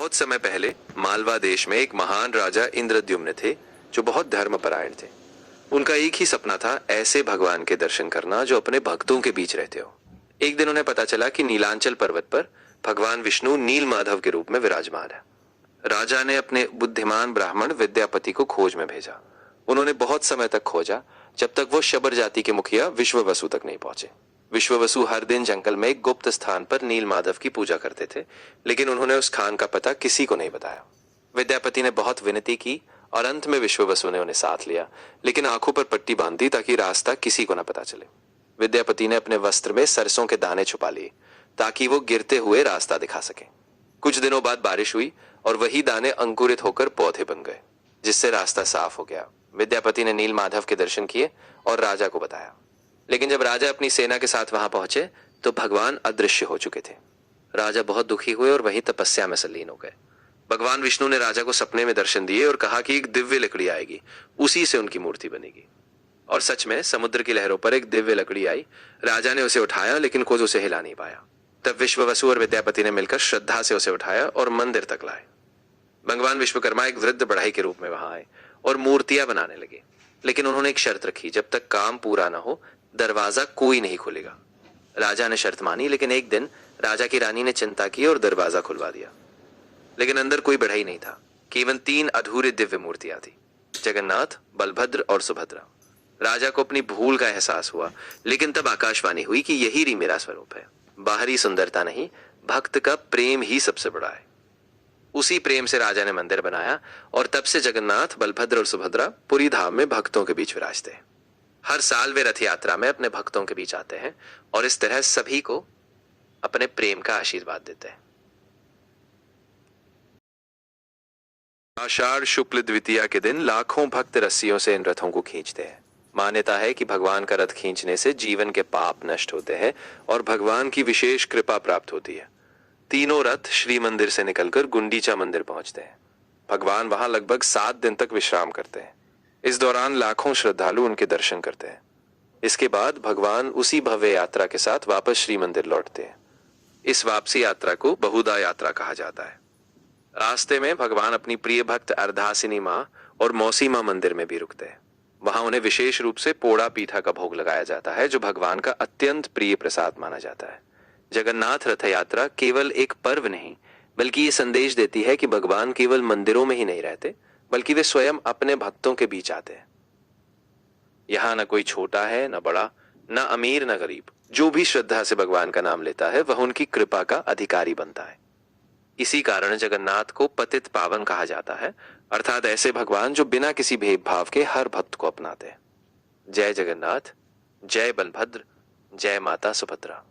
बहुत समय पहले मालवा देश में एक महान राजा इंद्रद्युम्न थे जो बहुत धर्मपरायण थे। उनका एक ही सपना था, ऐसे भगवान के दर्शन करना जो अपने भक्तों के बीच रहते हो। एक दिन उन्हें पता चला कि नीलांचल पर्वत पर भगवान विष्णु नील माधव के रूप में विराजमान है। राजा ने अपने बुद्धिमान ब्राह्मण विद्यापति को खोज में भेजा। उन्होंने बहुत समय तक खोजा, जब तक वो शबर जाति के मुखिया विश्ववसु तक नहीं पहुंचे। विश्ववसु हर दिन जंगल में एक गुप्त स्थान पर नील माधव की पूजा करते थे, लेकिन उन्होंने उस खान का पता किसी को नहीं बताया। विद्यापति ने बहुत विनती की और अंत में विश्ववसु ने उन्हें साथ लिया, लेकिन आंखों पर पट्टी बांध दी ताकि रास्ता किसी को न पता चले। विद्यापति ने अपने वस्त्र में सरसों के दाने छुपा लिए ताकि वो गिरते हुए रास्ता दिखा सके। कुछ दिनों बाद बारिश हुई और वही दाने अंकुरित होकर पौधे बन गए, जिससे रास्ता साफ हो गया। विद्यापति ने नील माधव के दर्शन किए और राजा को बताया, लेकिन जब राजा अपनी सेना के साथ वहां पहुंचे तो भगवान अदृश्य हो चुके थे। राजा बहुत दुखी हुए और वही तपस्या में संलीन हो गए। भगवान विष्णु ने राजा को सपने में दर्शन दिए और कहा कि एक दिव्य लकड़ी आएगी, उसी से उनकी मूर्ति बनेगी। और सच में समुद्र की लहरों पर एक दिव्य लकड़ी आई। राजा ने उसे उठाया, लेकिन खुद उसे हिला नहीं पाया। तब विश्ववसु और विद्यापति ने मिलकर श्रद्धा से उसे उठाया और मंदिर तक लाए। भगवान विश्वकर्मा एक वृद्ध बढ़ई के रूप में वहां आए और मूर्तियां बनाने लगे, लेकिन उन्होंने एक शर्त रखी, जब तक काम पूरा ना हो दरवाजा कोई नहीं खोलेगा। राजा ने शर्त मानी, लेकिन एक दिन राजा की रानी ने चिंता की और दरवाजा खुलवा दिया, लेकिन अंदर कोई बढ़ई नहीं था। केवल 3 अधूरी दिव्य मूर्तियां थी, जगन्नाथ, बलभद्र और सुभद्रा। राजा को अपनी भूल का एहसास हुआ, लेकिन तब आकाशवाणी हुई कि यही मेरा स्वरूप है। बाहरी सुंदरता नहीं, भक्त का प्रेम ही सबसे बड़ा है। उसी प्रेम से राजा ने मंदिर बनाया और तब से जगन्नाथ, बलभद्र और सुभद्रा पुरी धाम में भक्तों के बीच विराजते हैं। हर साल वे रथ यात्रा में अपने भक्तों के बीच आते हैं और इस तरह सभी को अपने प्रेम का आशीर्वाद देते हैं। आषाढ़ शुक्ल द्वितीया के दिन लाखों भक्त रस्सियों से इन रथों को खींचते हैं। मान्यता है कि भगवान का रथ खींचने से जीवन के पाप नष्ट होते हैं और भगवान की विशेष कृपा प्राप्त होती है। तीनों रथ श्री मंदिर से निकलकर गुंडीचा मंदिर पहुंचते हैं। भगवान वहां लगभग 7 दिन तक विश्राम करते हैं। इस दौरान लाखों श्रद्धालु उनके दर्शन करते हैं। इसके बाद भगवान उसी भव्य यात्रा के साथ वापस श्री मंदिर लौटते हैं। इस वापसी यात्रा को बहुधा यात्रा कहा जाता है। रास्ते में भगवान अपनी प्रिय भक्त अर्धासिनी माँ और मौसी माँ मंदिर में भी रुकते हैं। वहां उन्हें विशेष रूप से पोड़ा पीठा का भोग लगाया जाता है, जो भगवान का अत्यंत प्रिय प्रसाद माना जाता है। जगन्नाथ रथ यात्रा केवल एक पर्व नहीं, बल्कि ये संदेश देती है कि भगवान केवल मंदिरों में ही नहीं रहते, बल्कि वे स्वयं अपने भक्तों के बीच आते हैं। यहां न कोई छोटा है, न बड़ा, न अमीर, न गरीब। जो भी श्रद्धा से भगवान का नाम लेता है वह उनकी कृपा का अधिकारी बनता है। इसी कारण जगन्नाथ को पतित पावन कहा जाता है, अर्थात ऐसे भगवान जो बिना किसी भेदभाव के हर भक्त को अपनाते हैं। जय जगन्नाथ, जय बलभद्र, जय माता सुभद्रा।